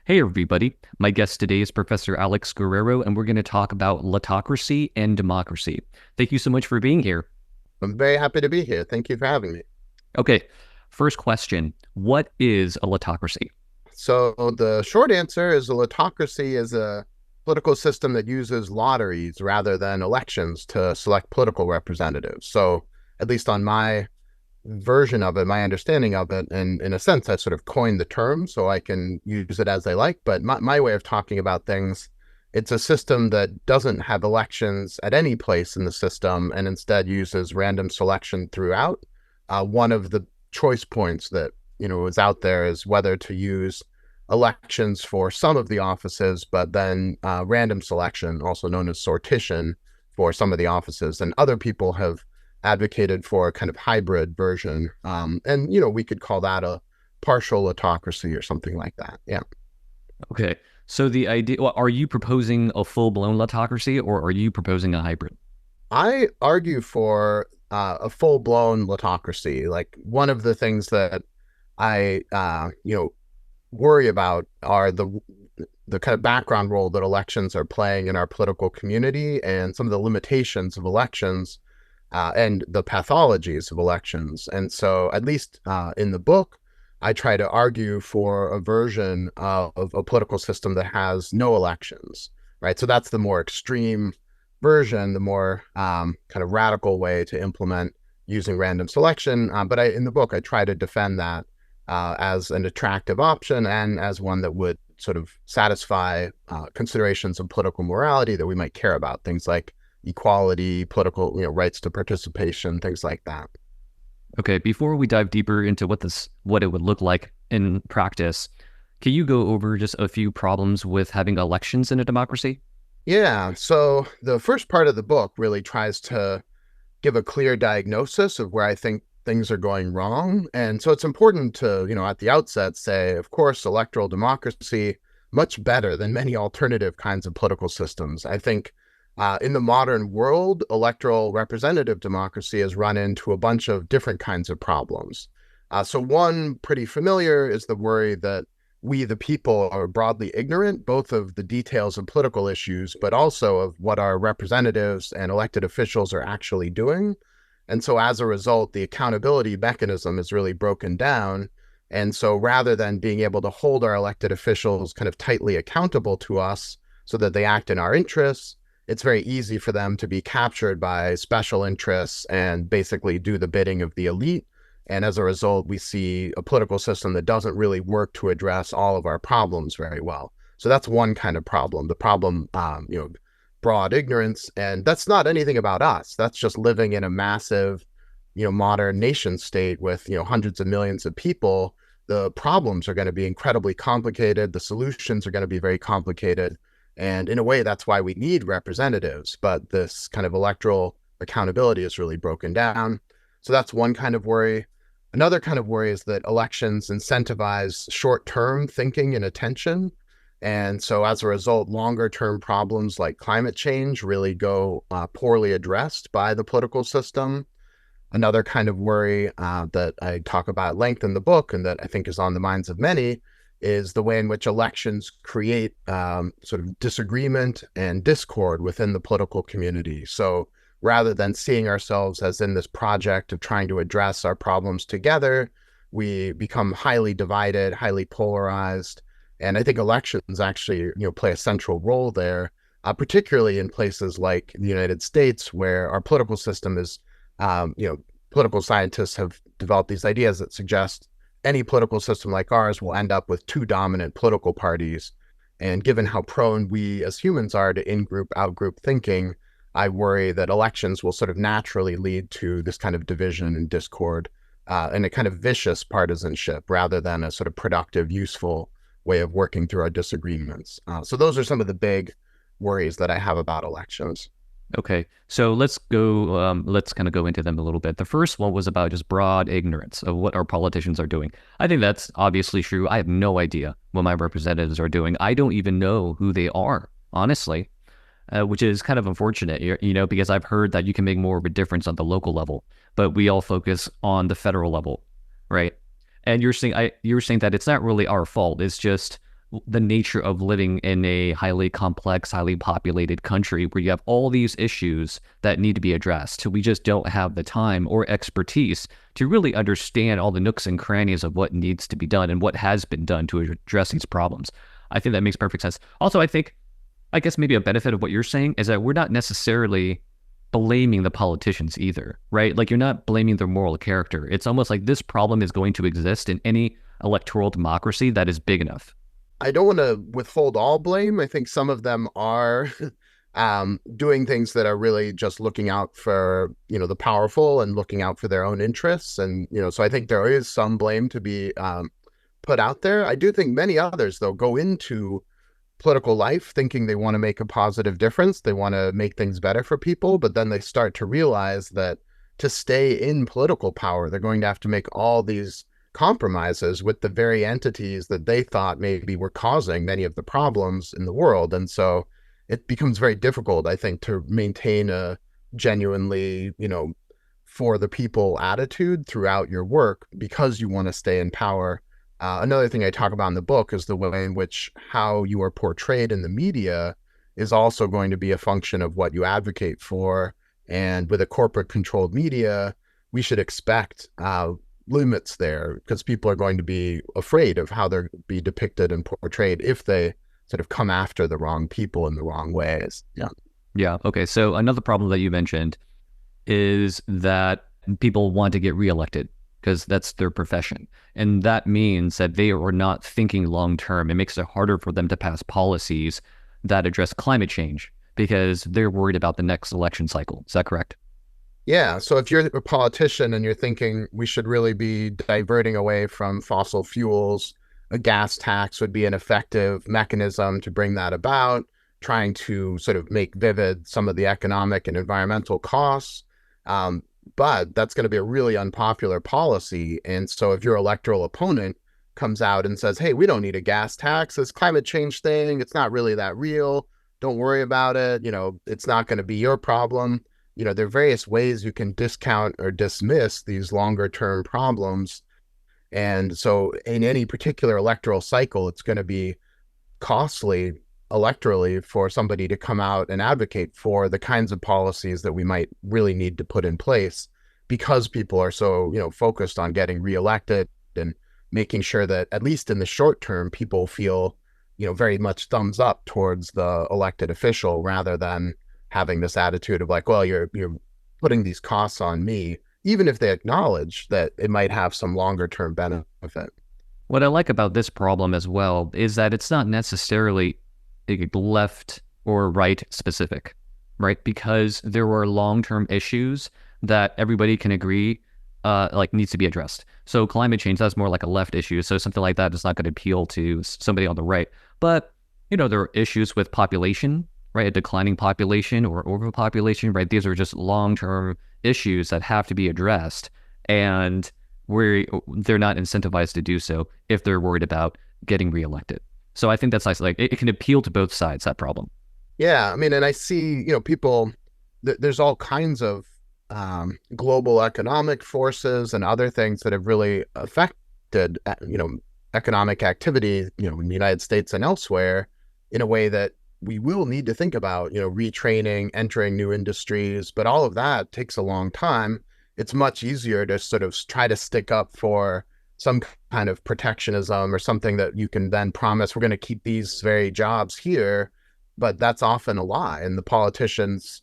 Hey, everybody. My guest today is Professor Alex Guerrero, and we're going to talk about lottocracy and democracy. Thank you so much for being here. I'm very happy to be here. Thank you for having me. Okay, first question. What is a lottocracy? So the short answer is a lottocracy is a political system that uses lotteries rather than elections to select political representatives. So at least on my version of it, my understanding of it, and in a sense, I sort of coined the term so I can use it as I like. But my way of talking about things, it's a system that doesn't have elections at any place in the system and instead uses random selection throughout. One of the choice points that is out there is whether to use elections for some of the offices, but then random selection, also known as sortition, for some of the offices. And other people have advocated for a kind of hybrid version. And we could call that a partial autocracy or something like that. Yeah. Okay, so the idea, well, are you proposing a full-blown lottocracy or are you proposing a hybrid? I argue for a full-blown autocracy. Like one of the things that I, worry about are the kind of background role that elections are playing in our political community and some of the limitations of elections and the pathologies of elections. And so, at least in the book, I try to argue for a version of a political system that has no elections, right? So that's the more extreme version, the more kind of radical way to implement using random selection. But in the book, I try to defend that as an attractive option and as one that would sort of satisfy considerations of political morality that we might care about, things like equality, political, rights to participation, things like that. Okay, before we dive deeper into what it would look like in practice, can you go over just a few problems with having elections in a democracy? Yeah. So the first part of the book really tries to give a clear diagnosis of where I think things are going wrong. And so it's important to, at the outset say, of course, electoral democracy, much better than many alternative kinds of political systems. I think in the modern world, electoral representative democracy has run into a bunch of different kinds of problems. So one pretty familiar is the worry that we, the people, are broadly ignorant, both of the details of political issues, but also of what our representatives and elected officials are actually doing. And so as a result, the accountability mechanism is really broken down. And so rather than being able to hold our elected officials kind of tightly accountable to us so that they act in our interests, it's very easy for them to be captured by special interests and basically do the bidding of the elite. And as a result, we see a political system that doesn't really work to address all of our problems very well. So that's one kind of problem. The problem, broad ignorance, and that's not anything about us. That's just living in a massive, modern nation state with, hundreds of millions of people. The problems are going to be incredibly complicated. The solutions are going to be very complicated. And in a way, that's why we need representatives. But this kind of electoral accountability is really broken down. So that's one kind of worry. Another kind of worry is that elections incentivize short-term thinking and attention. And so as a result, longer-term problems like climate change really go poorly addressed by the political system. Another kind of worry that I talk about at length in the book and that I think is on the minds of many is the way in which elections create sort of disagreement and discord within the political community. So rather than seeing ourselves as in this project of trying to address our problems together, we become highly divided, highly polarized. And I think elections actually, play a central role there, particularly in places like the United States, where our political system is, political scientists have developed these ideas that suggest any political system like ours will end up with two dominant political parties. And given how prone we as humans are to in-group, out-group thinking, I worry that elections will sort of naturally lead to this kind of division and discord and a kind of vicious partisanship rather than a sort of productive, useful way of working through our disagreements. So those are some of the big worries that I have about elections. Okay, so let's kind of go into them a little bit. The first one was about just broad ignorance of what our politicians are doing. I think that's obviously true. I have no idea what my representatives are doing. I don't even know who they are, honestly, which is kind of unfortunate, because I've heard that you can make more of a difference on the local level, but we all focus on the federal level, right? And you're saying that it's not really our fault. It's just the nature of living in a highly complex, highly populated country where you have all these issues that need to be addressed. We just don't have the time or expertise to really understand all the nooks and crannies of what needs to be done and what has been done to address these problems. I think that makes perfect sense. Also, I guess maybe a benefit of what you're saying is that we're not necessarily blaming the politicians either, right? Like you're not blaming their moral character. It's almost like this problem is going to exist in any electoral democracy that is big enough. I don't want to withhold all blame. I think some of them are doing things that are really just looking out for, the powerful and looking out for their own interests. And, so I think there is some blame to be put out there. I do think many others, though, go into political life thinking they want to make a positive difference. They want to make things better for people, but then they start to realize that to stay in political power, they're going to have to make all these compromises with the very entities that they thought maybe were causing many of the problems in the world. And so it becomes very difficult, I think, to maintain a genuinely, for the people attitude throughout your work because you want to stay in power. Another thing I talk about in the book is the way in which how you are portrayed in the media is also going to be a function of what you advocate for. And with a corporate controlled media, we should expect limits there because people are going to be afraid of how they're be depicted and portrayed if they sort of come after the wrong people in the wrong ways. Yeah. Yeah. Okay. So another problem that you mentioned is that people want to get reelected because that's their profession. And that means that they are not thinking long term. It makes it harder for them to pass policies that address climate change because they're worried about the next election cycle. Is that correct? Yeah. So if you're a politician and you're thinking we should really be diverting away from fossil fuels, a gas tax would be an effective mechanism to bring that about, trying to sort of make vivid some of the economic and environmental costs. But that's going to be a really unpopular policy. And so if your electoral opponent comes out and says, hey, we don't need a gas tax, this climate change thing, it's not really that real. Don't worry about it. It's not going to be your problem. There are various ways you can discount or dismiss these longer term problems. And so in any particular electoral cycle, it's going to be costly electorally for somebody to come out and advocate for the kinds of policies that we might really need to put in place because people are so, focused on getting reelected and making sure that at least in the short term, people feel, very much thumbs up towards the elected official rather than having this attitude of like, well, you're putting these costs on me, even if they acknowledge that it might have some longer term benefit. What I like about this problem as well is that it's not necessarily left or right specific, right? Because there were long-term issues that everybody can agree needs to be addressed. So climate change, that's more like a left issue. So something like that is not going to appeal to somebody on the right. But, there are issues with population, right? A declining population or overpopulation, right? These are just long-term issues that have to be addressed. And they're not incentivized to do so if they're worried about getting reelected. So I think that's nice. Like it can appeal to both sides, that problem. Yeah. I mean, and I see, people, there's all kinds of global economic forces and other things that have really affected, economic activity, in the United States and elsewhere in a way that we will need to think about, retraining, entering new industries, but all of that takes a long time. It's much easier to sort of try to stick up for some kind of protectionism or something that you can then promise we're going to keep these very jobs here, but that's often a lie. And the politicians,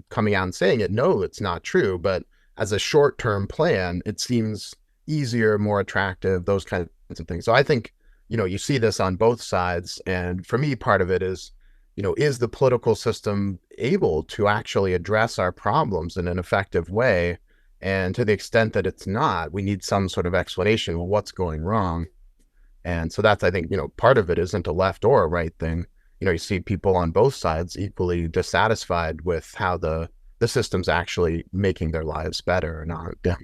coming out and saying it, no, it's not true. But as a short-term plan, it seems easier, more attractive, those kinds of things. So I think, you see this on both sides. And for me, part of it is, is the political system able to actually address our problems in an effective way? And to the extent that it's not, we need some sort of explanation. Well, what's going wrong? And so that's, I think, part of it isn't a left or a right thing. You see people on both sides equally dissatisfied with how the system's actually making their lives better or not. Yeah.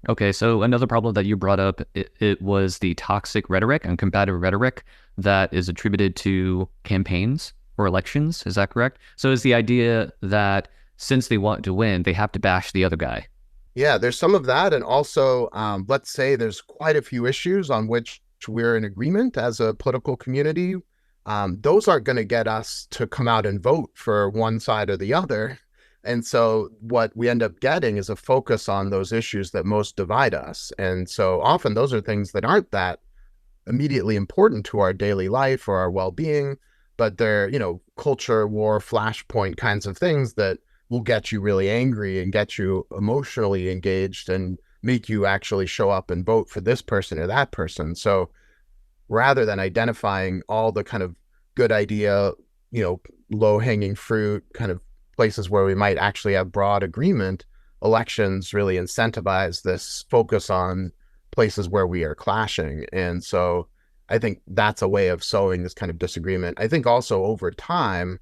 Okay, so another problem that you brought up, it was the toxic rhetoric and combative rhetoric that is attributed to campaigns or elections. Is that correct? So is the idea that since they want to win, they have to bash the other guy? Yeah, there's some of that. And also, let's say there's quite a few issues on which we're in agreement as a political community, those aren't going to get us to come out and vote for one side or the other. And so what we end up getting is a focus on those issues that most divide us. And so often those are things that aren't that immediately important to our daily life or our well-being, but they're, culture war, flashpoint kinds of things that will get you really angry and get you emotionally engaged and make you actually show up and vote for this person or that person. So rather than identifying all the kind of good idea, low hanging fruit kind of places where we might actually have broad agreement, elections really incentivize this focus on places where we are clashing. And so I think that's a way of sowing this kind of disagreement. I think also over time,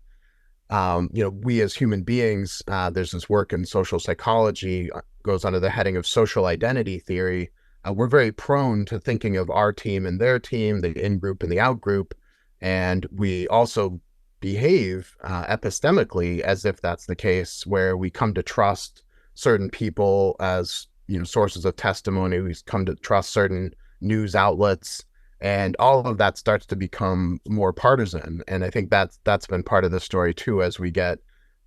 we as human beings, there's this work in social psychology, goes under the heading of social identity theory. We're very prone to thinking of our team and their team, the in-group and the out-group. And we also behave epistemically as if that's the case, where we come to trust certain people as, sources of testimony. We come to trust certain news outlets. And all of that starts to become more partisan. And I think that's been part of the story too, as we get,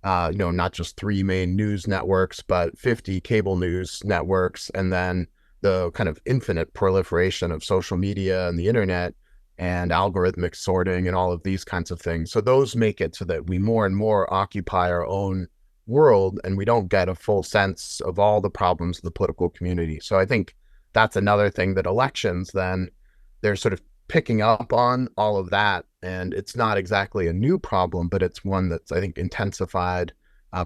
not just 3 main news networks, but 50 cable news networks, and then the kind of infinite proliferation of social media and the internet and algorithmic sorting and all of these kinds of things. So those make it so that we more and more occupy our own world, and we don't get a full sense of all the problems of the political community. So I think that's another thing that elections then, they're sort of picking up on all of that. And it's not exactly a new problem, but it's one that's, I think, intensified,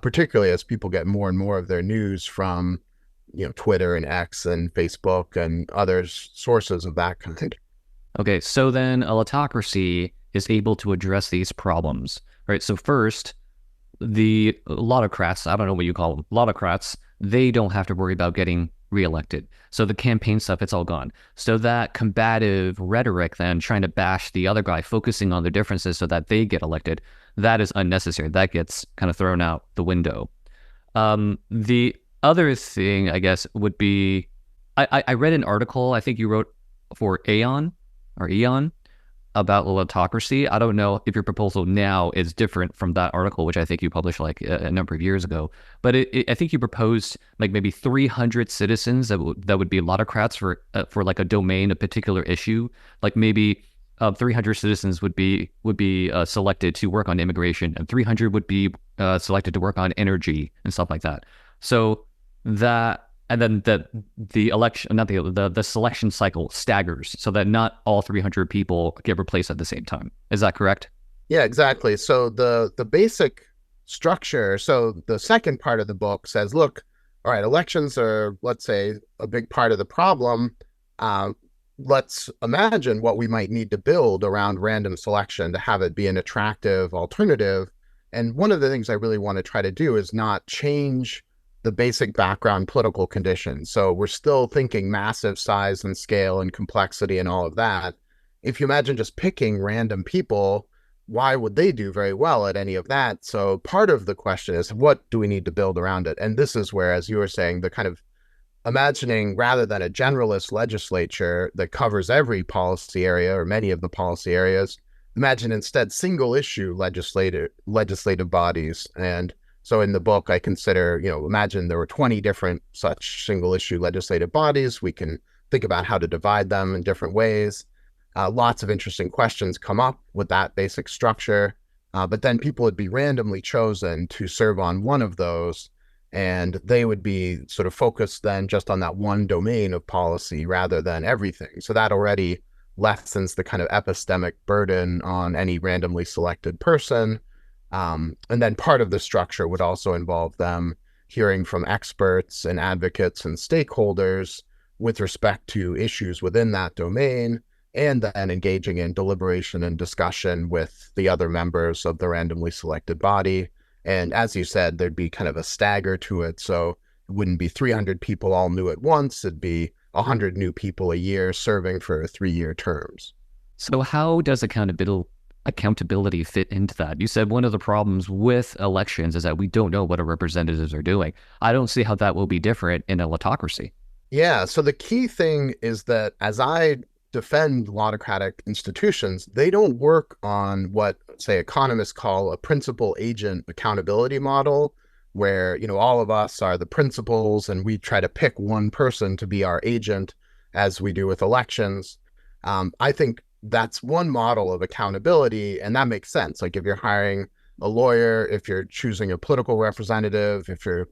particularly as people get more and more of their news from, Twitter and X and Facebook and other sources of that kind. Okay, so then a lottocracy is able to address these problems, right? So first, the lottocrats, I don't know what you call them, lottocrats, they don't have to worry about getting reelected. So the campaign stuff, it's all gone. So that combative rhetoric then, trying to bash the other guy, focusing on the differences so that they get elected, that is unnecessary. That gets kind of thrown out the window. The other thing, I guess, would be, I read an article, I think you wrote for Aeon, about lottocracy. I don't know if your proposal now is different from that article, which I think you published like a number of years ago. But I think you proposed like maybe 300 citizens that would be lottocrats for like a domain, a particular issue. Like maybe 300 citizens would be selected to work on immigration, and 300 would be selected to work on energy and stuff like that. So that. And then the election, not the selection cycle staggers so that not all 300 people get replaced at the same time. Is that correct? Yeah, exactly. So the basic structure, so the second part of the book says, look, all right, elections are, let's say, a big part of the problem. Let's imagine what we might need to build around random selection to have it be an attractive alternative. And one of the things I really want to try to do is not change the basic background political conditions. So we're still thinking massive size and scale and complexity and all of that. If you imagine just picking random people, why would they do very well at any of that? So part of the question is, what do we need to build around it? And this is where, as you were saying, the kind of imagining, rather than a generalist legislature that covers every policy area or many of the policy areas, imagine instead single issue legislative bodies. And so in the book, I consider, imagine there were 20 different such single issue legislative bodies. We can think about how to divide them in different ways. Lots of interesting questions come up with that basic structure. But then people would be randomly chosen to serve on one of those, and they would be sort of focused then just on that one domain of policy rather than everything. So that already lessens the kind of epistemic burden on any randomly selected person. And then part of the structure would also involve them hearing from experts and advocates and stakeholders with respect to issues within that domain, and then engaging in deliberation and discussion with the other members of the randomly selected body. And as you said, there'd be kind of a stagger to it. So it wouldn't be 300 people all new at once. It'd be 100 new people a year serving for 3-year terms. So how does accountability fit into that? You said one of the problems with elections is that we don't know what our representatives are doing. I don't see how that will be different in a lottocracy. Yeah, so the key thing is that as I defend autocratic institutions, they don't work on what, say, economists call a principal agent accountability model, where, all of us are the principals and we try to pick one person to be our agent as we do with elections. I think that's one model of accountability, and that makes sense. Like if you're hiring a lawyer, if you're choosing a political representative, if you're,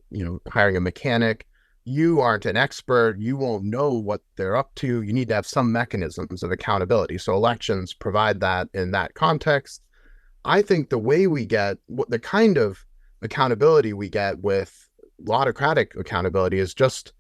hiring a mechanic, you aren't an expert. You won't know what they're up to. You need to have some mechanisms of accountability. So elections provide that in that context. I think the way we get the kind of accountability we get with autocratic accountability is just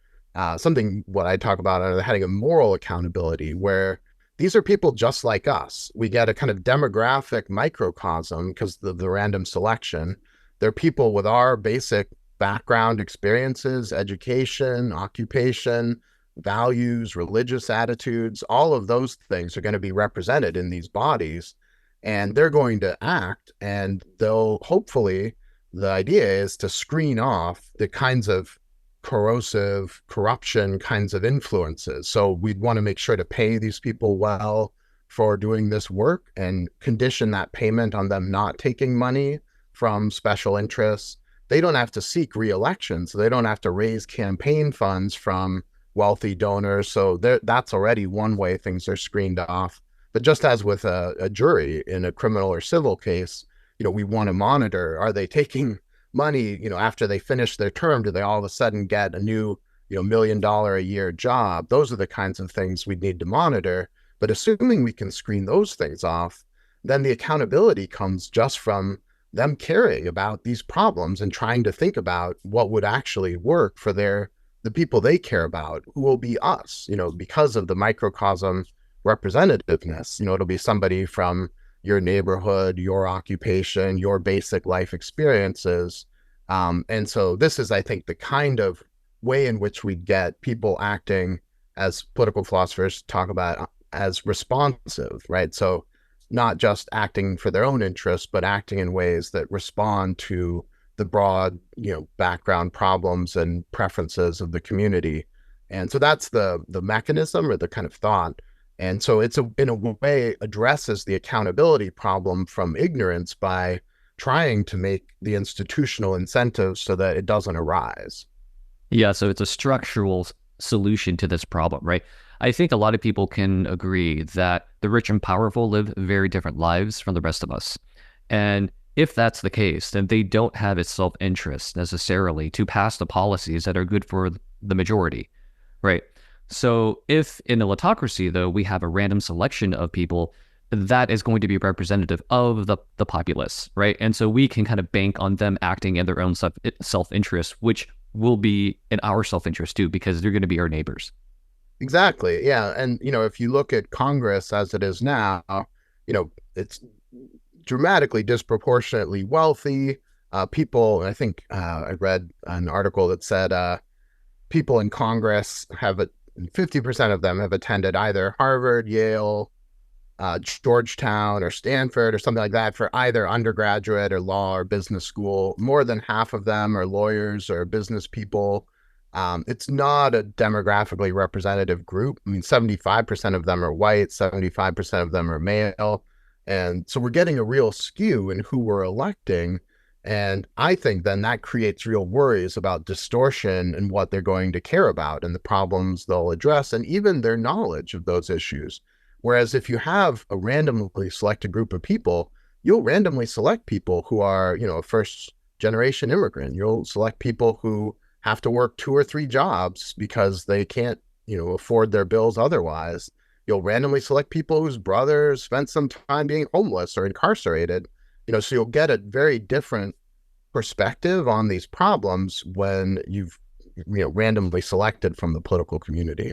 something what I talk about under the heading of moral accountability, where these are people just like us. We get a kind of demographic microcosm because of the random selection. They're people with our basic background, experiences, education, occupation, values, religious attitudes. All of those things are going to be represented in these bodies, and they're going to act, and they'll hopefully, the idea is to screen off the kinds of corrosive corruption kinds of influences. So we'd want to make sure to pay these people well for doing this work and condition that payment on them not taking money from special interests. They don't have to seek re-election, so they don't have to raise campaign funds from wealthy donors. So that's already one way things are screened off. But just as with a jury in a criminal or civil case, we want to monitor, are they taking money, after they finish their term? Do they all of a sudden get a new, $1 million a year job? Those are the kinds of things we need to monitor. But assuming we can screen those things off, then the accountability comes just from them caring about these problems and trying to think about what would actually work for the people they care about, who will be us, because of the microcosm representativeness. It'll be somebody from your neighborhood, your occupation, your basic life experiences. And so this is, I think, the kind of way in which we get people acting, as political philosophers talk about, as responsive, right? So not just acting for their own interests, but acting in ways that respond to the broad, background problems and preferences of the community. And so that's the mechanism or the kind of thought. And so it's in a way addresses the accountability problem from ignorance by trying to make the institutional incentives so that it doesn't arise. Yeah, so it's a structural solution to this problem, right? I think a lot of people can agree that the rich and powerful live very different lives from the rest of us. And if that's the case, then they don't have a self-interest necessarily to pass the policies that are good for the majority, right? So if in a lottocracy, though, we have a random selection of people, that is going to be representative of the populace, right? And so we can kind of bank on them acting in their own self-interest, which will be in our self-interest too, because they're going to be our neighbors. Exactly. Yeah. And, if you look at Congress as it is now, it's dramatically disproportionately wealthy people. I think I read an article that said people in Congress 50% of them have attended either Harvard, Yale, Georgetown, or Stanford, or something like that for either undergraduate or law or business school. More than half of them are lawyers or business people. It's not a demographically representative group. I mean, 75% of them are white, 75% of them are male. And so we're getting a real skew in who we're electing. And I think then that creates real worries about distortion and what they're going to care about and the problems they'll address, and even their knowledge of those issues. Whereas if you have a randomly selected group of people, you'll randomly select people who are, a first generation immigrant. You'll select people who have to work 2 or 3 jobs because they can't, afford their bills otherwise. You'll randomly select people whose brothers spent some time being homeless or incarcerated. So you'll get a very different perspective on these problems when you've, randomly selected from the political community.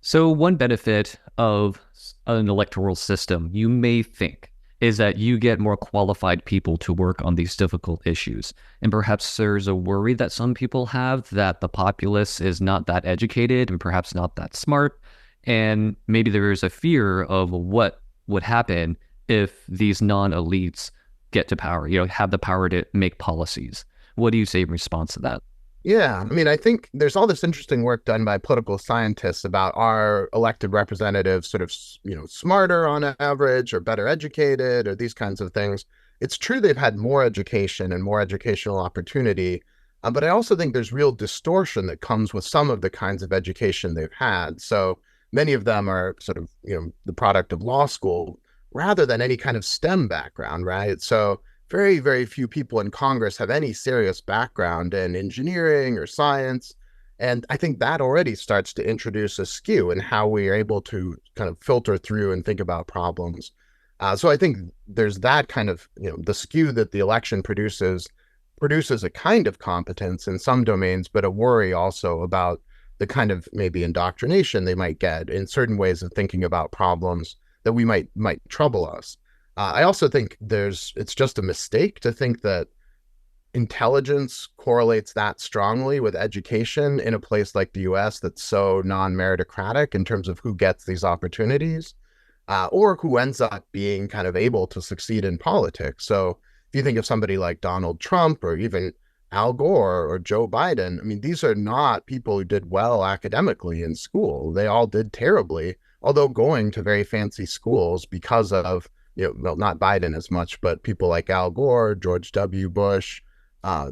So one benefit of an electoral system, you may think, is that you get more qualified people to work on these difficult issues. And perhaps there's a worry that some people have that the populace is not that educated and perhaps not that smart. And maybe there is a fear of what would happen if these non-elites get to power, have the power to make policies. What do you say in response to that? Yeah, I mean, I think there's all this interesting work done by political scientists about are elected representatives sort of, smarter on average or better educated or these kinds of things. It's true they've had more education and more educational opportunity, but I also think there's real distortion that comes with some of the kinds of education they've had. So many of them are sort of, the product of law school rather than any kind of STEM background, right? So very, very few people in Congress have any serious background in engineering or science. And I think that already starts to introduce a skew in how we are able to kind of filter through and think about problems. So I think there's that kind of, the skew that the election produces a kind of competence in some domains, but a worry also about the kind of maybe indoctrination they might get in certain ways of thinking about problems that we might trouble us. I also think it's just a mistake to think that intelligence correlates that strongly with education in a place like the US that's so non-meritocratic in terms of who gets these opportunities, or who ends up being kind of able to succeed in politics. So if you think of somebody like Donald Trump or even Al Gore or Joe Biden, I mean, these are not people who did well academically in school. They all did terribly, although going to very fancy schools because of, well, not Biden as much, but people like Al Gore, George W. Bush,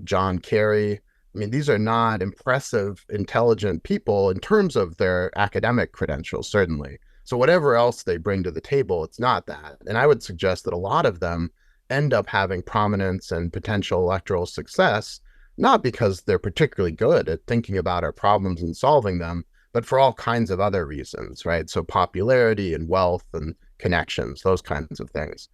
John Kerry. I mean, these are not impressive, intelligent people in terms of their academic credentials, certainly. So whatever else they bring to the table, it's not that. And I would suggest that a lot of them end up having prominence and potential electoral success, not because they're particularly good at thinking about our problems and solving them, but for all kinds of other reasons, right? So popularity and wealth and connections, those kinds of things.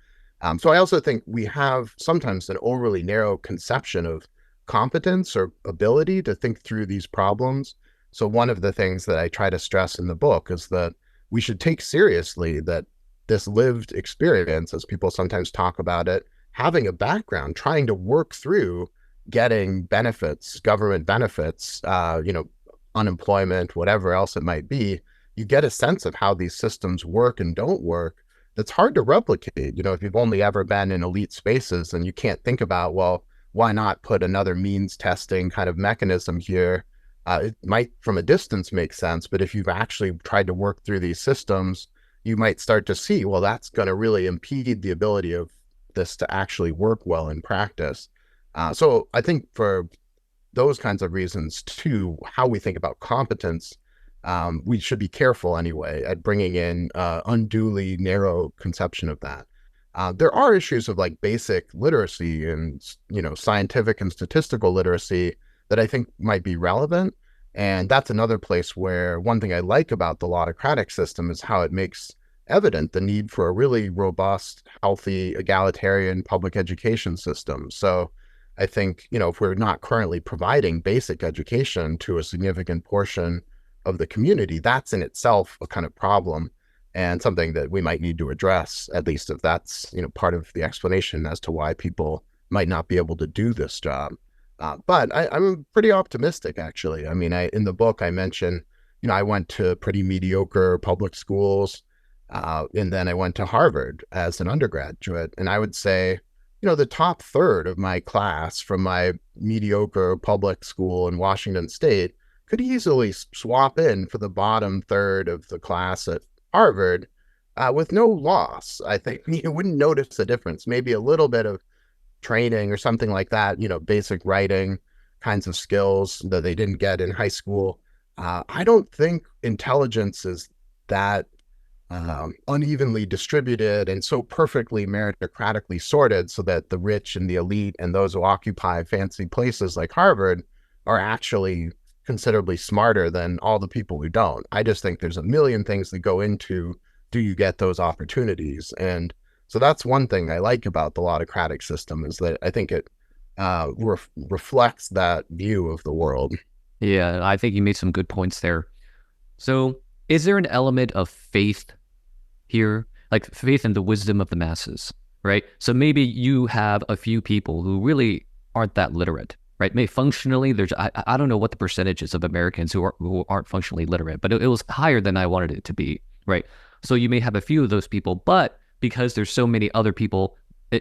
So I also think we have sometimes an overly narrow conception of competence or ability to think through these problems. So one of the things that I try to stress in the book is that we should take seriously that this lived experience, as people sometimes talk about it, having a background, trying to work through getting benefits, government benefits, unemployment, whatever else it might be, you get a sense of how these systems work and don't work. That's hard to replicate. If you've only ever been in elite spaces and you can't think about, well, why not put another means testing kind of mechanism here? It might from a distance make sense, but if you've actually tried to work through these systems, you might start to see, well, that's going to really impede the ability of this to actually work well in practice. So I think for those kinds of reasons too, how we think about competence, we should be careful anyway at bringing in unduly narrow conception of that. There are issues of like basic literacy and scientific and statistical literacy that I think might be relevant. And that's another place where one thing I like about the lottocratic system is how it makes evident the need for a really robust, healthy, egalitarian public education system. So I think, if we're not currently providing basic education to a significant portion of the community, that's in itself a kind of problem and something that we might need to address, at least if that's, part of the explanation as to why people might not be able to do this job. But I'm pretty optimistic, actually. I mean, in the book, I mentioned, I went to pretty mediocre public schools, and then I went to Harvard as an undergraduate. And I would say, the top third of my class from my mediocre public school in Washington State could easily swap in for the bottom third of the class at Harvard with no loss. I think you wouldn't notice the difference. Maybe a little bit of training or something like that, basic writing kinds of skills that they didn't get in high school. I don't think intelligence is that unevenly distributed and so perfectly meritocratically sorted so that the rich and the elite and those who occupy fancy places like Harvard are actually considerably smarter than all the people who don't. I just think there's a million things that go into, do you get those opportunities? And so that's one thing I like about the lottocratic system, is that I think it reflects that view of the world. Yeah, I think you made some good points there. So is there an element of faith here, like faith in the wisdom of the masses, right? So maybe you have a few people who really aren't that literate, right? Maybe functionally, I don't know what the percentage is of Americans who aren't functionally literate, but it was higher than I wanted it to be, right? So you may have a few of those people, but because there's so many other people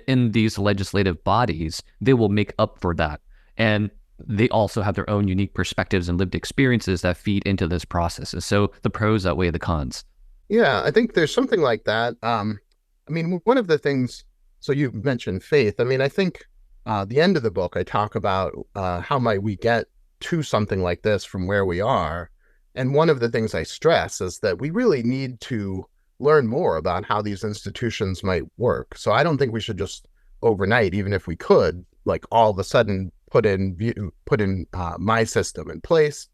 in these legislative bodies, they will make up for that. And they also have their own unique perspectives and lived experiences that feed into this process. And so the pros outweigh the cons. Yeah, I think there's something like that. I mean, one of the things, so you mentioned faith. I mean, I think the end of the book, I talk about how might we get to something like this from where we are. And one of the things I stress is that we really need to learn more about how these institutions might work. So I don't think we should just overnight, even if we could, like all of a sudden put in my system in place.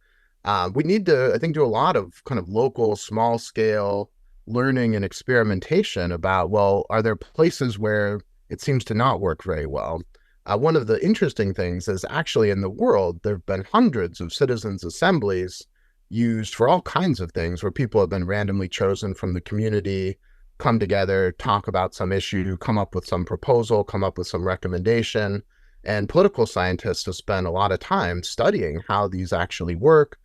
We need to, I think, do a lot of kind of local, small scale learning and experimentation about, well, are there places where it seems to not work very well? One of the interesting things is actually in the world, there have been hundreds of citizens' assemblies used for all kinds of things where people have been randomly chosen from the community, come together, talk about some issue, come up with some proposal, come up with some recommendation. And political scientists have spent a lot of time studying how these actually work.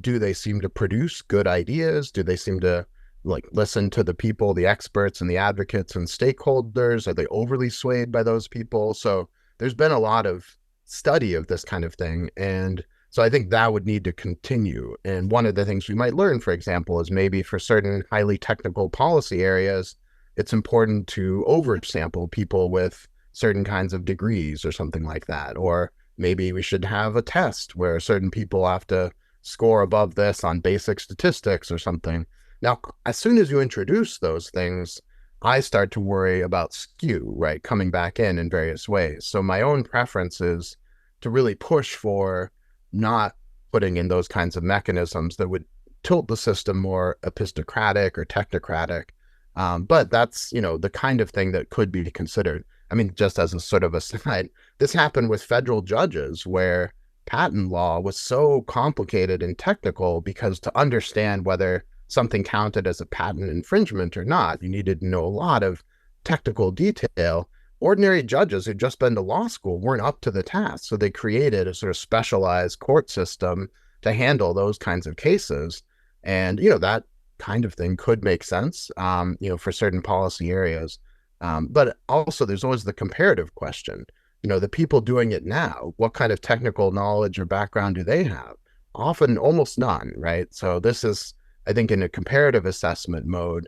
Do they seem to produce good ideas? Do they seem to like listen to the people, the experts and the advocates and stakeholders? Are they overly swayed by those people? So there's been a lot of study of this kind of thing. And so I think that would need to continue. And one of the things we might learn, for example, is maybe for certain highly technical policy areas, it's important to oversample people with certain kinds of degrees or something like that. Or maybe we should have a test where certain people have to score above this on basic statistics or something. Now, as soon as you introduce those things, I start to worry about skew, right, coming back in various ways. So my own preference is to really push for not putting in those kinds of mechanisms that would tilt the system more epistocratic or technocratic. But that's, the kind of thing that could be considered. I mean, just as a sort of aside, this happened with federal judges where patent law was so complicated and technical because to understand whether something counted as a patent infringement or not, you needed to know a lot of technical detail. Ordinary judges who'd just been to law school weren't up to the task. So they created a sort of specialized court system to handle those kinds of cases. And, that kind of thing could make sense, for certain policy areas. But also there's always the comparative question. The people doing it now, what kind of technical knowledge or background do they have? Often almost none, right? So this is, I think, in a comparative assessment mode,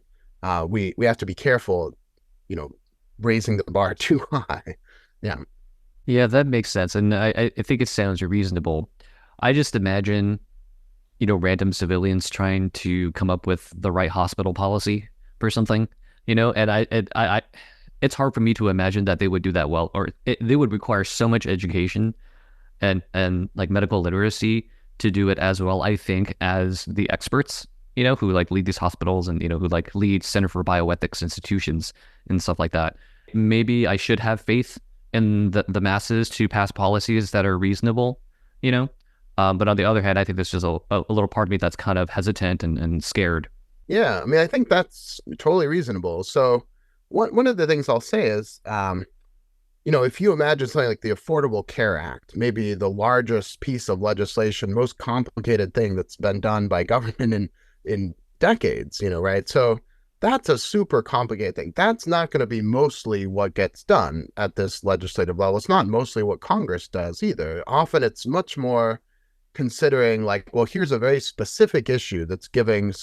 we have to be careful, raising the bar too high. Yeah. Yeah, that makes sense. And I think it sounds reasonable. I just imagine, random civilians trying to come up with the right hospital policy for something, and I it's hard for me to imagine that they would do that well, or they would require so much education and like medical literacy to do it as well, I think, as the experts, who like lead these hospitals and, who like lead Center for Bioethics institutions and stuff like that. Maybe I should have faith in the masses to pass policies that are reasonable, but on the other hand, I think there's just a little part of me that's kind of hesitant and scared. Yeah. I mean, I think that's totally reasonable. So one of the things I'll say is, if you imagine something like the Affordable Care Act, maybe the largest piece of legislation, most complicated thing that's been done by government in decades, right? So that's a super complicated thing. That's not going to be mostly what gets done at this legislative level. It's not mostly what Congress does either. Often it's much more considering like, well, here's a very specific issue that's giving us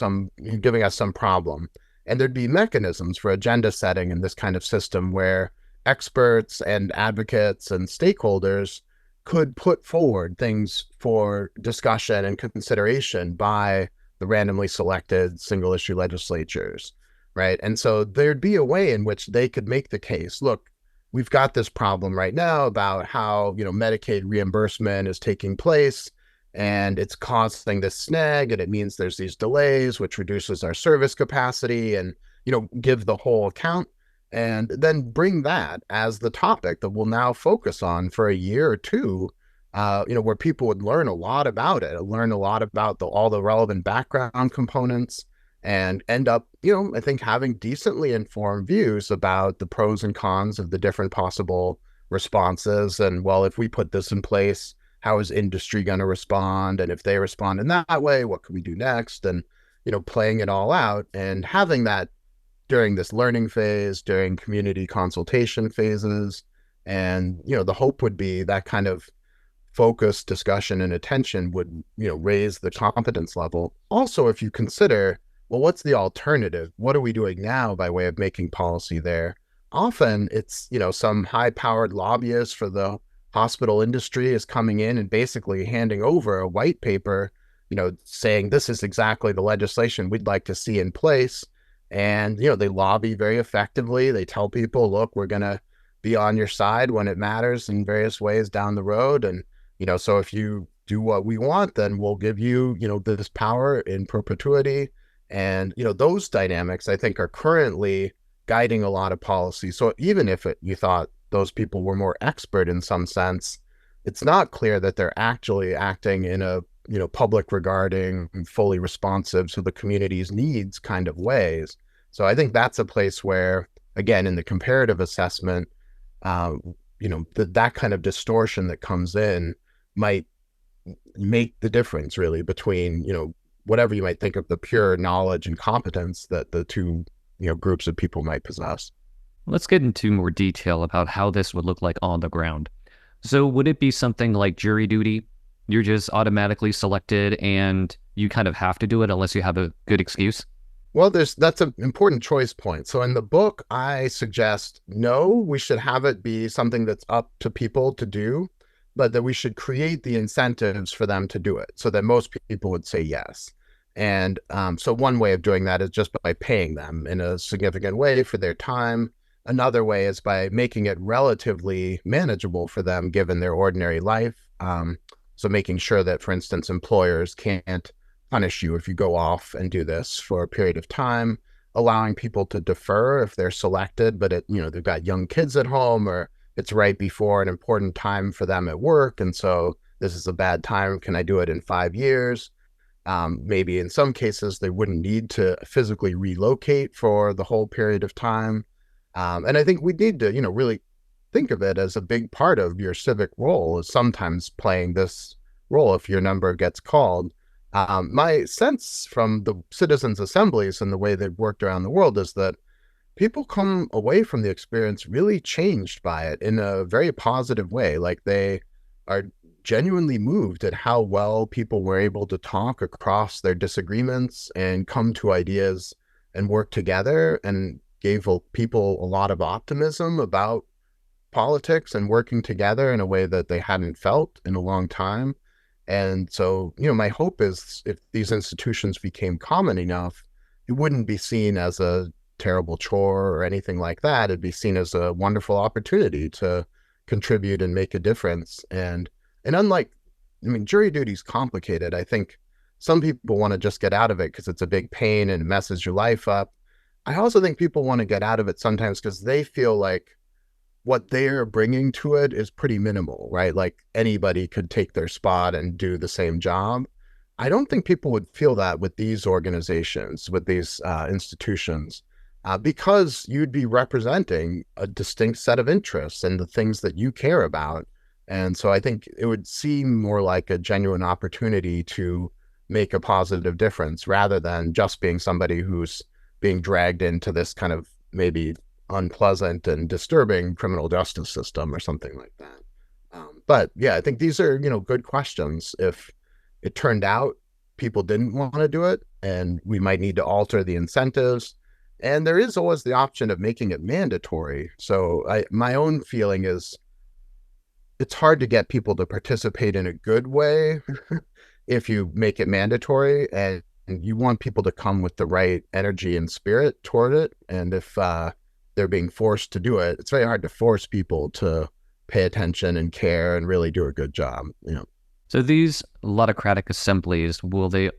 some problem. And there'd be mechanisms for agenda setting in this kind of system where experts and advocates and stakeholders could put forward things for discussion and consideration by the randomly selected single issue legislatures, right? And so there'd be a way in which they could make the case, look, we've got this problem right now about how, Medicaid reimbursement is taking place and it's causing this snag and it means there's these delays, which reduces our service capacity and, give the whole account. And then bring that as the topic that we'll now focus on for a year or two, where people would learn a lot about it, learn a lot about all the relevant background components, and end up, I think, having decently informed views about the pros and cons of the different possible responses. And, well, if we put this in place, how is industry going to respond? And if they respond in that way, what can we do next? And, playing it all out and having that during this learning phase, during community consultation phases. And, the hope would be that kind of focused discussion and attention would, raise the competence level. Also, if you consider, well, what's the alternative? What are we doing now by way of making policy there? Often it's, some high-powered lobbyist for the hospital industry is coming in and basically handing over a white paper, saying this is exactly the legislation we'd like to see in place. And, they lobby very effectively. They tell people, look, we're going to be on your side when it matters in various ways down the road. And, so if you do what we want, then we'll give you, this power in perpetuity. And, those dynamics, I think, are currently guiding a lot of policy. So even if you thought those people were more expert in some sense, it's not clear that they're actually acting in a, public regarding, fully responsive to the community's needs kind of ways. So I think that's a place where, again, in the comparative assessment, that kind of distortion that comes in might make the difference really between, whatever you might think of the pure knowledge and competence that the two, groups of people might possess. Let's get into more detail about how this would look like on the ground. So would it be something like jury duty? You're just automatically selected and you kind of have to do it unless you have a good excuse? Well, that's an important choice point. So in the book, I suggest, no, we should have it be something that's up to people to do, but that we should create the incentives for them to do it so that most people would say yes. And so one way of doing that is just by paying them in a significant way for their time. Another way is by making it relatively manageable for them given their ordinary life. So making sure that, for instance, employers can't punish you if you go off and do this for a period of time, allowing people to defer if they're selected, but they've got young kids at home or it's right before an important time for them at work. And so this is a bad time. Can I do it in 5 years? Maybe in some cases, they wouldn't need to physically relocate for the whole period of time. And I think we need to, really think of it as a big part of your civic role is sometimes playing this role if your number gets called. My sense from the citizens' assemblies and the way they've worked around the world is that people come away from the experience really changed by it in a very positive way. Like they are genuinely moved at how well people were able to talk across their disagreements and come to ideas and work together, and gave people a lot of optimism about politics and working together in a way that they hadn't felt in a long time. And so, my hope is if these institutions became common enough, it wouldn't be seen as a terrible chore or anything like that. It'd be seen as a wonderful opportunity to contribute and make a difference. And unlike, jury duty is complicated. I think some people want to just get out of it because it's a big pain and it messes your life up. I also think people want to get out of it sometimes because they feel like what they're bringing to it is pretty minimal, right? Like anybody could take their spot and do the same job. I don't think people would feel that with these organizations, with these institutions, because you'd be representing a distinct set of interests and the things that you care about. And so I think it would seem more like a genuine opportunity to make a positive difference rather than just being somebody who's being dragged into this kind of maybe unpleasant and disturbing criminal justice system or something like that. But yeah, I think these are, good questions. If it turned out people didn't want to do it, and we might need to alter the incentives, and there is always the option of making it mandatory. So my own feeling is it's hard to get people to participate in a good way if you make it mandatory, and you want people to come with the right energy and spirit toward it. And if they're being forced to do it, it's very hard to force people to pay attention and care and really do a good job. So these lottocratic assemblies, will they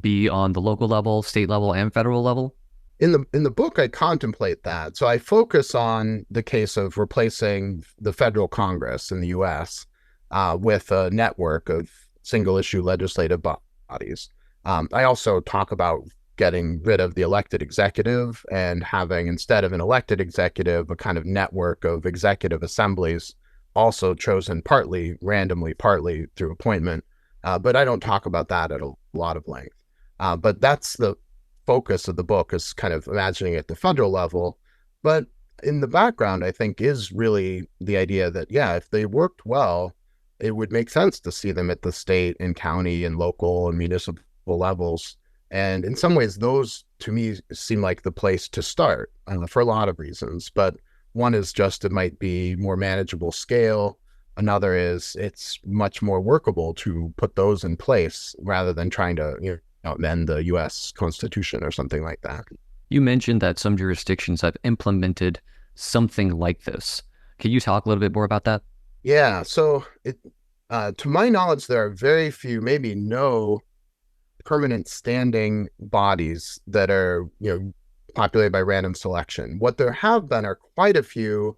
be on the local level, state level, and federal level? In the book, I contemplate that. So I focus on the case of replacing the federal Congress in the U.S. With a network of single-issue legislative bodies. I also talk about getting rid of the elected executive and having, instead of an elected executive, a kind of network of executive assemblies, also chosen partly randomly, partly through appointment. But I don't talk about that at a lot of length. But that's the focus of the book, is kind of imagining at the federal level. But in the background, I think, is really the idea that, yeah, if they worked well, it would make sense to see them at the state and county and local and municipal levels. And in some ways, those to me seem like the place to start for a lot of reasons. But one is just it might be more manageable scale. Another is it's much more workable to put those in place rather than trying to amend the U.S. Constitution or something like that. You mentioned that some jurisdictions have implemented something like this. Can you talk a little bit more about that? Yeah. So to my knowledge, there are very few, maybe no permanent standing bodies that are, populated by random selection. What there have been are quite a few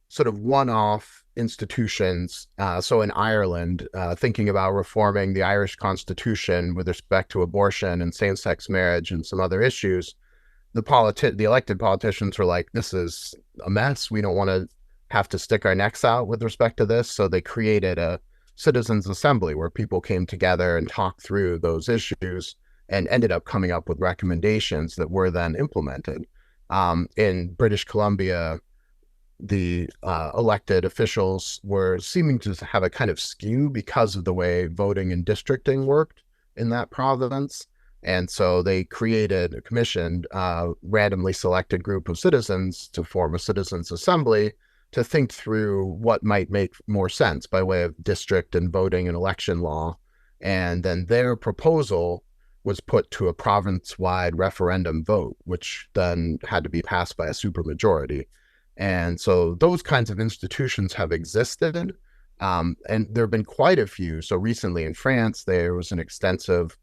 sort of one-off institutions. So in Ireland, thinking about reforming the Irish Constitution with respect to abortion and same-sex marriage and some other issues, the elected politicians were like, this is a mess. We don't want to have to stick our necks out with respect to this. So they created a citizens assembly where people came together and talked through those issues and ended up coming up with recommendations that were then implemented. In British Columbia, the elected officials were seeming to have a kind of skew because of the way voting and districting worked in that province. And so they created a commissioned, randomly selected group of citizens to form a citizens assembly to think through what might make more sense by way of district and voting and election law. And then their proposal was put to a province-wide referendum vote, which then had to be passed by a supermajority. And so those kinds of institutions have existed, and there have been quite a few. So recently in France, there was an extensive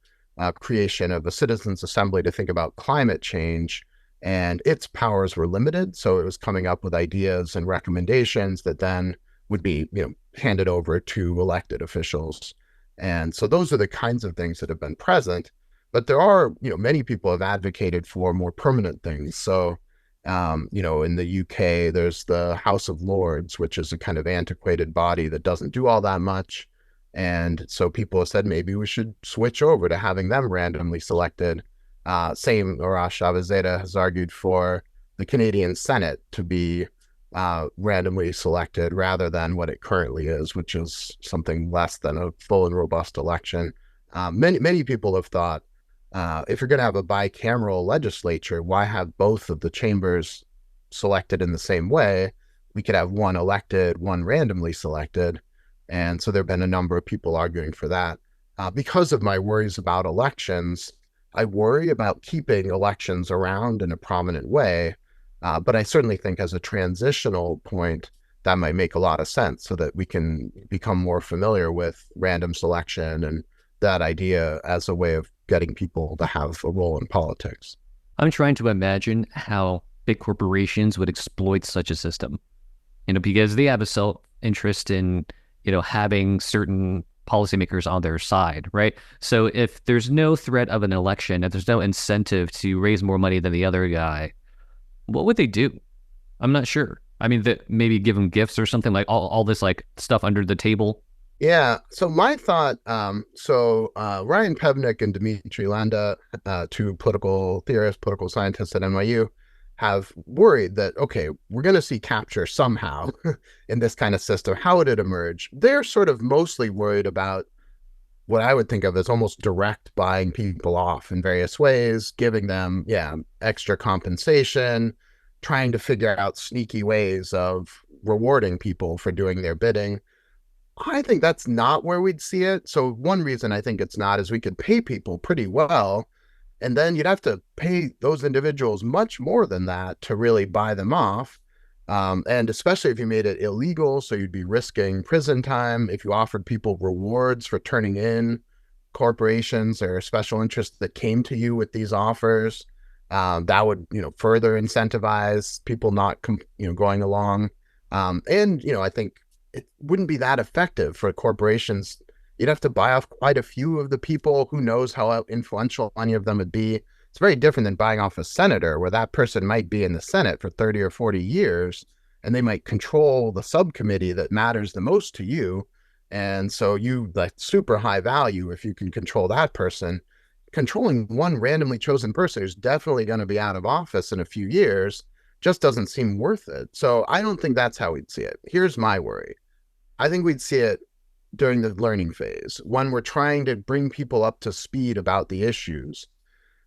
creation of a citizens assembly to think about climate change, and its powers were limited. So it was coming up with ideas and recommendations that then would be, handed over to elected officials. And so those are the kinds of things that have been present. But there are, many people have advocated for more permanent things. So, in the UK, there's the House of Lords, which is a kind of antiquated body that doesn't do all that much. And so people have said maybe we should switch over to having them randomly selected. Same Arash Shavazeda has argued for the Canadian Senate to be randomly selected rather than what it currently is, which is something less than a full and robust election. Many people have thought, if you're going to have a bicameral legislature, why have both of the chambers selected in the same way? We could have one elected, one randomly selected. And so there have been a number of people arguing for that. Because of my worries about elections, I worry about keeping elections around in a prominent way. But I certainly think as a transitional point, that might make a lot of sense so that we can become more familiar with random selection and that idea as a way of getting people to have a role in politics. I'm trying to imagine how big corporations would exploit such a system, because they have a self-interest in, having certain policymakers on their side, right? So if there's no threat of an election, if there's no incentive to raise more money than the other guy, what would they do? I'm not sure. I mean, maybe give them gifts or something, like all this like stuff under the table. Yeah. So my thought, Ryan Pevnick and Dmitry Landa, two political theorists, political scientists at NYU, have worried that, okay, we're going to see capture somehow in this kind of system. How would it emerge? They're sort of mostly worried about what I would think of as almost direct buying people off in various ways, giving them, extra compensation, trying to figure out sneaky ways of rewarding people for doing their bidding. I think that's not where we'd see it. So one reason I think it's not is we could pay people pretty well, and then you'd have to pay those individuals much more than that to really buy them off. And especially if you made it illegal, so you'd be risking prison time. If you offered people rewards for turning in corporations or special interests that came to you with these offers, that would, further incentivize people not, going along. I think it wouldn't be that effective for corporations. You'd have to buy off quite a few of the people. Who knows how influential any of them would be. It's very different than buying off a senator, where that person might be in the Senate for 30 or 40 years, and they might control the subcommittee that matters the most to you. And so you like super high value if you can control that person. Controlling one randomly chosen person who's definitely going to be out of office in a few years just doesn't seem worth it. So I don't think that's how we'd see it. Here's my worry. I think we'd see it during the learning phase when we're trying to bring people up to speed about the issues.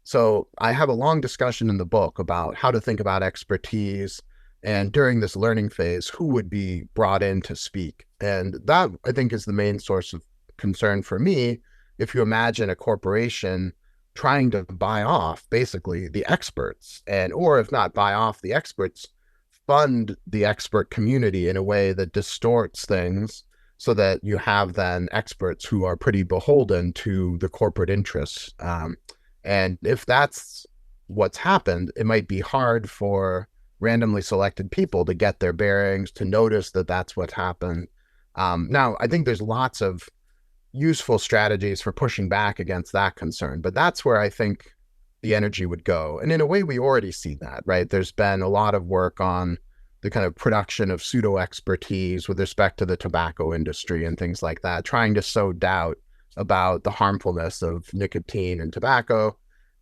So I have a long discussion in the book about how to think about expertise and during this learning phase, who would be brought in to speak. And that, I think, is the main source of concern for me. If you imagine a corporation trying to buy off basically the experts, and or if not buy off the experts, fund the expert community in a way that distorts things so that you have then experts who are pretty beholden to the corporate interests. And if that's what's happened, it might be hard for randomly selected people to get their bearings, to notice that that's what happened. Now, I think there's lots of useful strategies for pushing back against that concern, but that's where I think the energy would go. And in a way, we already see that, right? There's been a lot of work on the kind of production of pseudo expertise with respect to the tobacco industry and things like that, trying to sow doubt about the harmfulness of nicotine and tobacco.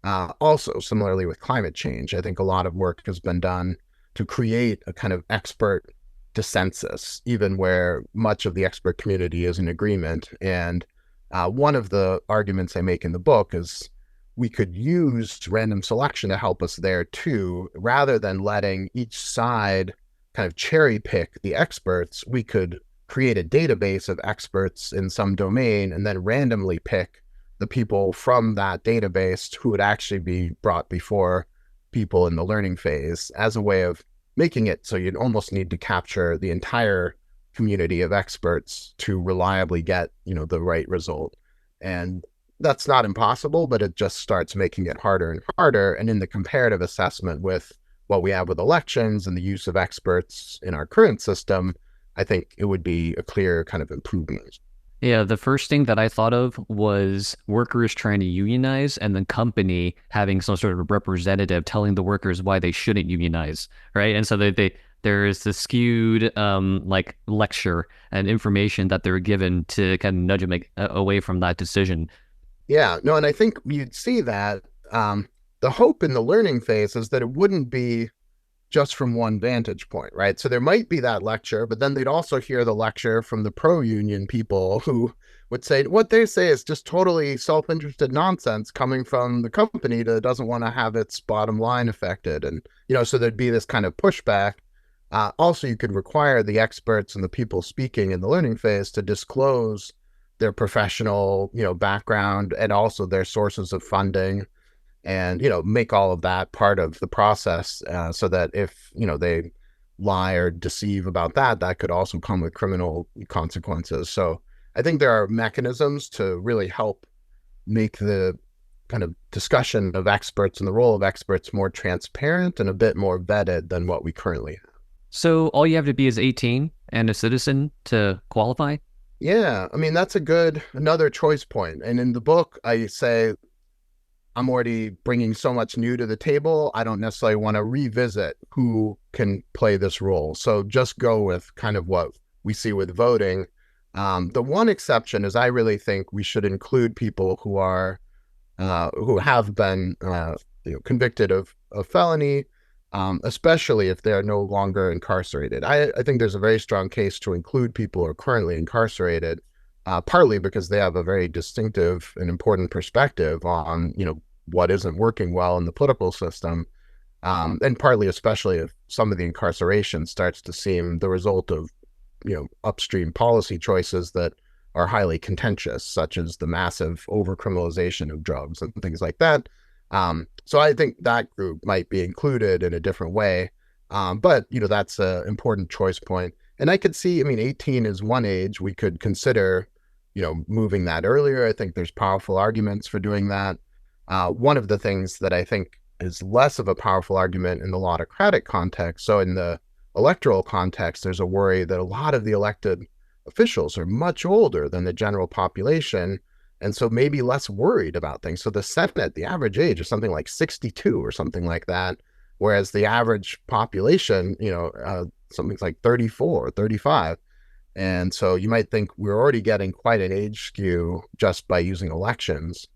Also, similarly with climate change, I think a lot of work has been done to create a kind of expert dissensus, even where much of the expert community is in agreement. And one of the arguments I make in the book is we could use random selection to help us there too, rather than letting each side kind of cherry pick the experts. We could create a database of experts in some domain and then randomly pick the people from that database who would actually be brought before people in the learning phase as a way of making it so you'd almost need to capture the entire community of experts to reliably get, the right result. And that's not impossible, but it just starts making it harder and harder. And in the comparative assessment with what we have with elections and the use of experts in our current system, I think it would be a clear kind of improvement. Yeah, the first thing that I thought of was workers trying to unionize and the company having some sort of representative telling the workers why they shouldn't unionize, right? And so there is this skewed like lecture and information that they're given to kind of nudge them away from that decision. Yeah, no, and I think you'd see that the hope in the learning phase is that it wouldn't be just from one vantage point, right? So there might be that lecture, but then they'd also hear the lecture from the pro-union people who would say what they say is just totally self-interested nonsense coming from the company that doesn't want to have its bottom line affected. And, so there'd be this kind of pushback. Also, you could require the experts and the people speaking in the learning phase to disclose their professional, background and also their sources of funding, and make all of that part of the process, so that if they lie or deceive about that, that could also come with criminal consequences. So I think there are mechanisms to really help make the kind of discussion of experts and the role of experts more transparent and a bit more vetted than what we currently have. So all you have to be is 18 and a citizen to qualify? Yeah, I mean, that's another choice point. And in the book, I say, I'm already bringing so much new to the table. I don't necessarily want to revisit who can play this role. So just go with kind of what we see with voting. The one exception is I really think we should include people who have been convicted of a felony, especially if they are no longer incarcerated. I think there's a very strong case to include people who are currently incarcerated, partly because they have a very distinctive and important perspective on, what isn't working well in the political system, and partly, especially if some of the incarceration starts to seem the result of, upstream policy choices that are highly contentious, such as the massive overcriminalization of drugs and things like that. So I think that group might be included in a different way, but that's an important choice point. And I could see, 18 is one age we could consider, moving that earlier. I think there's powerful arguments for doing that. One of the things that I think is less of a powerful argument in the lottocratic context. So in the electoral context, there's a worry that a lot of the elected officials are much older than the general population, and so maybe less worried about things. So the Senate, the average age is something like 62 or something like that, whereas the average population, something's like 34 or 35. And so you might think we're already getting quite an age skew just by using elections,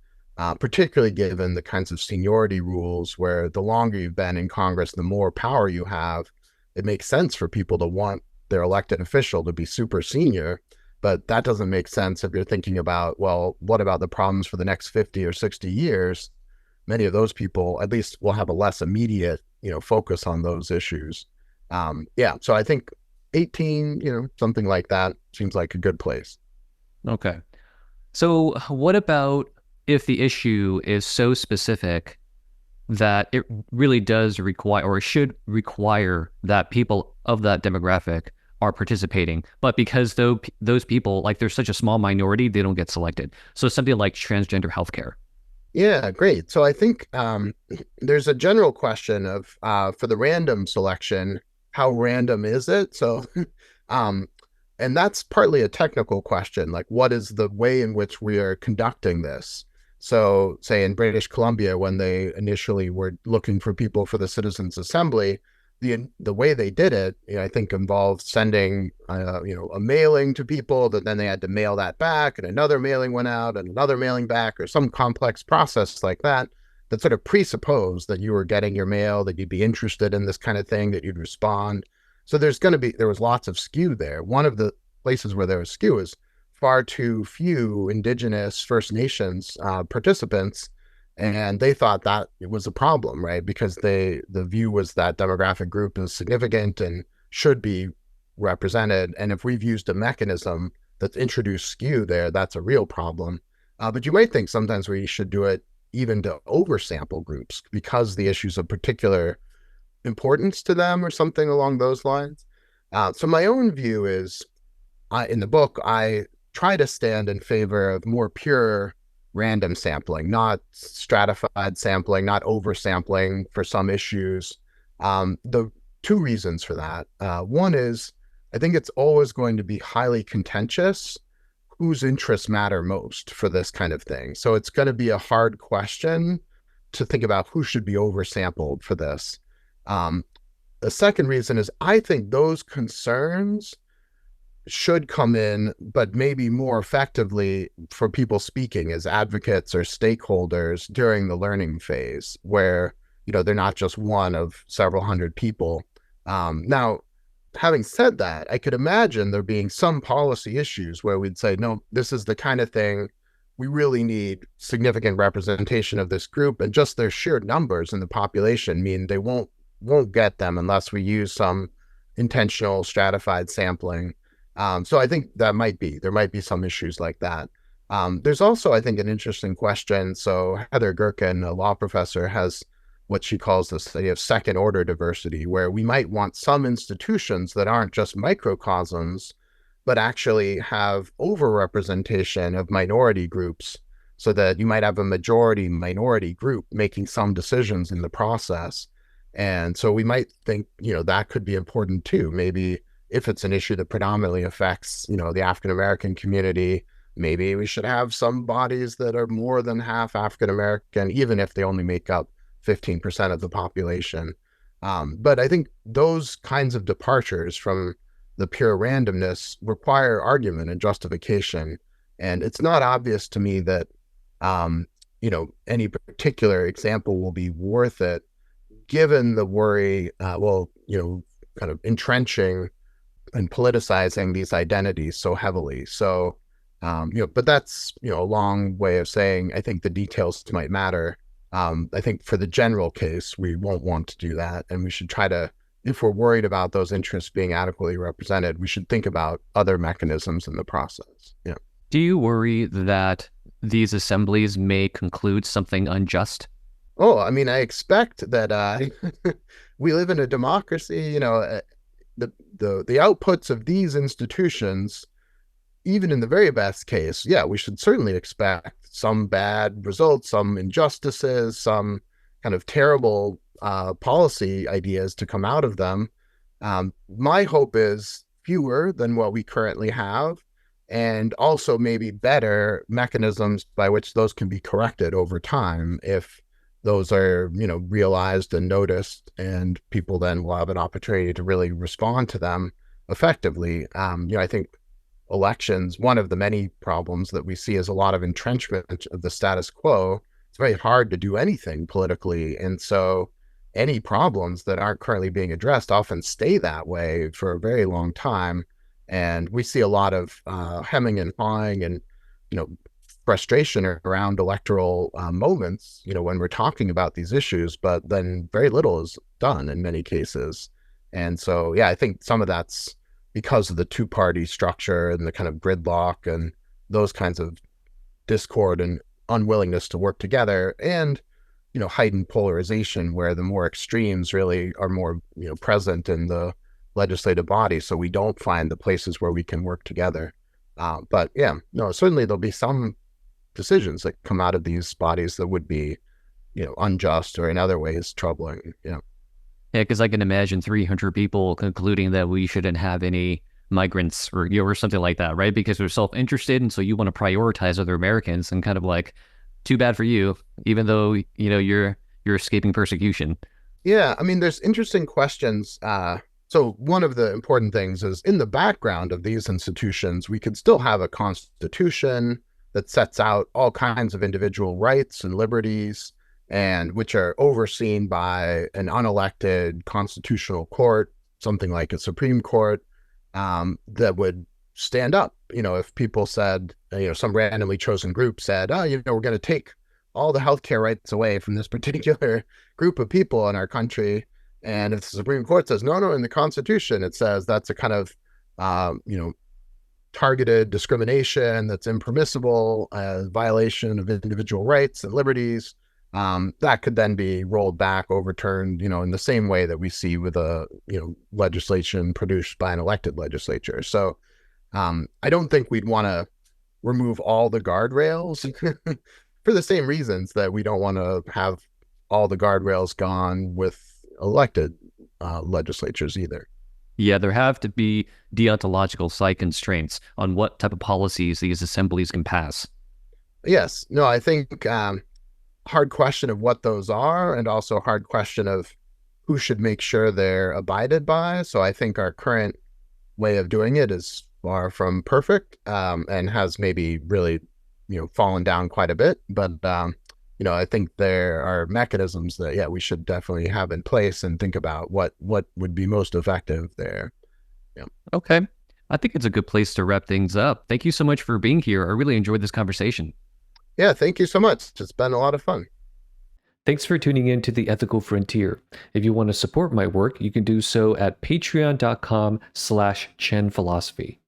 particularly given the kinds of seniority rules where the longer you've been in Congress, the more power you have. It makes sense for people to want their elected official to be super senior. But that doesn't make sense if you're thinking about, well, what about the problems for the next 50 or 60 years? Many of those people at least will have a less immediate, focus on those issues. Yeah, so I think 18, something like that seems like a good place. Okay. So what about if the issue is so specific that it really does require or should require that people of that demographic are participating, but because though those people, like there's such a small minority, they don't get selected. So something like transgender healthcare. Yeah, great. So I think there's a general question of for the random selection, how random is it? So, um, and that's partly a technical question, like what is the way in which we are conducting this? So, say in British Columbia, when they initially were looking for people for the Citizens Assembly, the way they did it, I think involved sending a mailing to people that then they had to mail that back, and another mailing went out, and another mailing back, or some complex process like that that sort of presupposed that you were getting your mail, that you'd be interested in this kind of thing, that you'd respond. So there was lots of skew there. One of the places where there was skew is far too few Indigenous First Nations participants, and they thought that it was a problem, right? Because the view was that demographic group is significant and should be represented. And if we've used a mechanism that's introduced skew there, that's a real problem. But you might think sometimes we should do it even to oversample groups because the issues of particular importance to them or something along those lines. So my own view is, in the book, I try to stand in favor of more pure random sampling, not stratified sampling, not oversampling for some issues. The two reasons for that. One is I think it's always going to be highly contentious whose interests matter most for this kind of thing. So it's going to be a hard question to think about who should be oversampled for this. The second reason is I think those concerns should come in, but maybe more effectively for people speaking as advocates or stakeholders during the learning phase, where they're not just one of several hundred people. Now, having said that, I could imagine there being some policy issues where we'd say, no, this is the kind of thing we really need significant representation of this group, and just their sheer numbers in the population mean they won't get them unless we use some intentional stratified sampling. So I think there might be some issues like that. There's also, I think, an interesting question. So Heather Gerken, a law professor, has what she calls the study of second order diversity, where we might want some institutions that aren't just microcosms, but actually have overrepresentation of minority groups, so that you might have a majority minority group making some decisions in the process. And so we might think, that could be important too. Maybe if it's an issue that predominantly affects, the African-American community, maybe we should have some bodies that are more than half African-American, even if they only make up 15% of the population. But I think those kinds of departures from the pure randomness require argument and justification. And it's not obvious to me that, any particular example will be worth it, given the worry, kind of entrenching and politicizing these identities so heavily. So, but that's, a long way of saying, I think the details might matter. I think for the general case, we won't want to do that. And we should try to, if we're worried about those interests being adequately represented, we should think about other mechanisms in the process. Yeah. Do you worry that these assemblies may conclude something unjust? Oh, I mean, I expect that we live in a democracy, the outputs of these institutions, even in the very best case, yeah, we should certainly expect some bad results, some injustices, some kind of terrible policy ideas to come out of them. My hope is fewer than what we currently have, and also maybe better mechanisms by which those can be corrected over time if those are, realized and noticed, and people then will have an opportunity to really respond to them effectively. I think elections, one of the many problems that we see is a lot of entrenchment of the status quo. It's very hard to do anything politically. And so any problems that aren't currently being addressed often stay that way for a very long time. And we see a lot of hemming and hawing and, you know, frustration around electoral moments, you know, when we're talking about these issues, but then very little is done in many cases. And so, yeah, I think some of that's because of the two-party structure and the kind of gridlock and those kinds of discord and unwillingness to work together, and you know, heightened polarization where the more extremes really are more, you know, present in the legislative body. So we don't find the places where we can work together. But yeah, no, certainly there'll be some decisions that come out of these bodies that would be, you know, unjust or in other ways troubling. Yeah. Yeah, because I can imagine 300 people concluding that we shouldn't have any migrants or or something like that, right? Because they're self-interested, and so you want to prioritize other Americans, and kind of like, too bad for you, even though you're escaping persecution. Yeah, I mean, there's interesting questions. So one of the important things is in the background of these institutions, we could still have a constitution that sets out all kinds of individual rights and liberties, and which are overseen by an unelected constitutional court, something like a Supreme Court, that would stand up. You know, if people said, you know, some randomly chosen group said, oh, you know, we're going to take all the healthcare rights away from this particular group of people in our country. And if the Supreme Court says, no, no, in the Constitution, it says that's a kind of, you know, targeted discrimination that's impermissible, violation of individual rights and liberties, that could then be rolled back, overturned, you know, in the same way that we see with a, you know, legislation produced by an elected legislature. So I don't think we'd want to remove all the guardrails for the same reasons that we don't want to have all the guardrails gone with elected legislatures either. Yeah, there have to be deontological side constraints on what type of policies these assemblies can pass. Yes, no, I think hard question of what those are, and also hard question of who should make sure they're abided by. So I think our current way of doing it is far from perfect, and has maybe really, you know, fallen down quite a bit. But you know, I think there are mechanisms that, yeah, we should definitely have in place and think about what would be most effective there. Yeah. Okay. I think it's a good place to wrap things up. Thank you so much for being here. I really enjoyed this conversation. Yeah, thank you so much. It's been a lot of fun. Thanks for tuning in to The Ethical Frontier. If you want to support my work, you can do so at patreon.com/chenphilosophy.